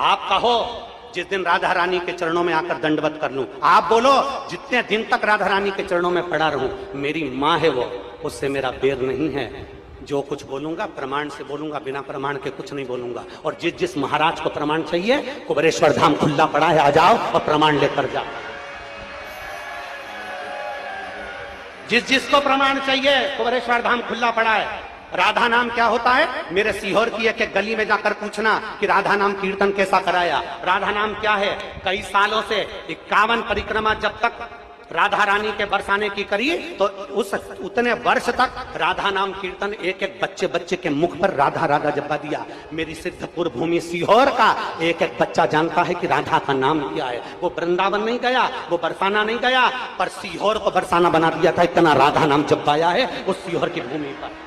आप कहो जिस दिन राधा रानी के चरणों में आकर दंडवत कर लूं, आप बोलो जितने दिन तक राधा रानी के चरणों में पड़ा रहूं, मेरी माँ है वो, उससे मेरा बैर नहीं है। जो कुछ बोलूंगा प्रमाण से बोलूंगा, बिना प्रमाण के कुछ नहीं बोलूंगा। और जिस जिस महाराज को प्रमाण चाहिए, कुबेरेश्वर धाम खुला पड़ा है, आ जाओ और प्रमाण लेकर जाओ। जिस जिसको प्रमाण चाहिए, कुबेरेश्वर धाम खुला पड़ा है। राधा नाम क्या होता है? मेरे सीहोर की एक गली में जाकर पूछना कि राधा नाम कीर्तन कैसा कराया। राधा नाम क्या है? कई सालों से 51 परिक्रमा जब तक राधा रानी के बरसाने की करी, तो उतने वर्ष तक राधा नाम कीर्तन एक एक बच्चे के मुख पर राधा राधा जपा दिया। मेरी सिद्धपुर भूमि सीहोर का एक एक बच्चा जानता है कि राधा का नाम क्या है। वो वृंदावन नहीं गया, वो बरसाना नहीं गया, पर सीहोर को बरसाना बना दिया था। इतना राधा नाम जपाया है उस सीहोर की भूमि पर।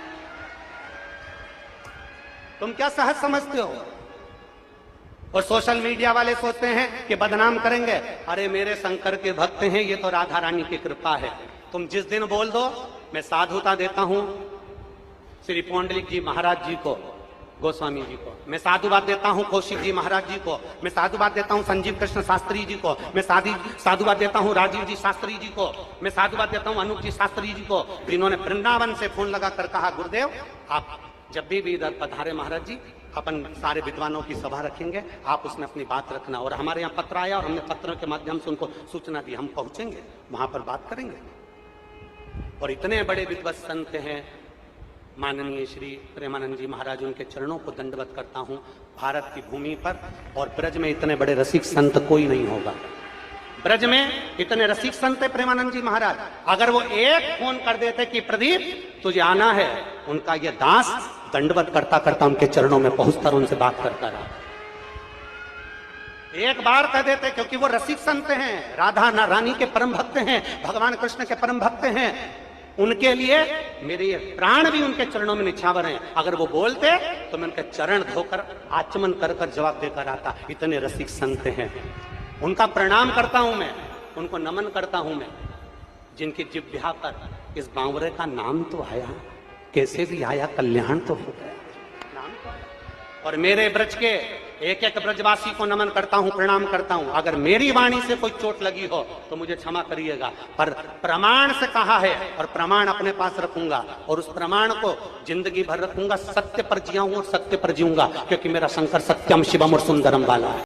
तुम क्या सहज समझते हो? और सोशल मीडिया वाले सोचते हैं कि बदनाम करेंगे। अरे मेरे शंकर के भक्त हैं, ये तो राधा रानी की कृपा है। तुम जिस दिन बोल दो, मैं साधुता देता हूं श्री पौंडलिक जी महाराज जी को, गोस्वामी जी को, मैं साधुवाद देता हूं कौशिक जी महाराज जी को, मैं साधुवाद देता हूं संजीव कृष्ण शास्त्री जी को, मैं साधुवाद देता हूं राजीव जी शास्त्री जी को, मैं साधुवाद देता हूं अनूप जी शास्त्री जी को, जिन्होंने वृंदावन से फोन लगाकर कहा गुरुदेव आप जब भी इधर पधारे महाराज जी, अपन सारे विद्वानों की सभा रखेंगे, आप उसमें अपनी बात रखना। और हमारे यहाँ पत्र आया और हमने पत्रों के माध्यम से उनको सूचना दी, हम पहुंचेंगे वहां पर बात करेंगे। और इतने बड़े विद्वत संत हैं, माननीय श्री प्रेमानंद जी महाराज, उनके चरणों को दंडवत करता हूं भारत की भूमि पर। और ब्रज में इतने बड़े रसिक संत कोई नहीं होगा। ब्रज में इतने रसिक संत है प्रेमानंद जी महाराज, अगर वो एक फोन कर देते कि प्रदीप तुझे आना है, उनका ये दास दंडवत करता करता उनके चरणों में पहुंचकर उनसे बात करता रहा। एक बार कह देते, क्योंकि वो रसिक संत हैं, राधा रानी के परम भक्त हैं, भगवान कृष्ण के परम भक्त हैं। उनके लिए मेरे प्राण भी उनके चरणों में निछावर हैं। अगर वो बोलते तो मैं उनके चरण धोकर आचमन कर कर जवाब देकर आता। इतने रसिक संत हैं, उनका प्रणाम करता हूं मैं, उनको नमन करता हूं मैं, जिनकी जिह्वा पर इस बावरे का नाम तो आया, कैसे भी आया, कल्याण तो हो गया नाम तो। और मेरे ब्रज के एक एक ब्रजवासी को नमन करता हूं, प्रणाम करता हूं। अगर मेरी वाणी से कोई चोट लगी हो तो मुझे क्षमा करिएगा, पर प्रमाण से कहा है और प्रमाण अपने पास रखूंगा और उस प्रमाण को जिंदगी भर रखूंगा। सत्य पर जियाऊंगा और सत्य पर जीऊंगा, क्योंकि मेरा शंकर सत्यम शिवम और सुंदरम वाला है।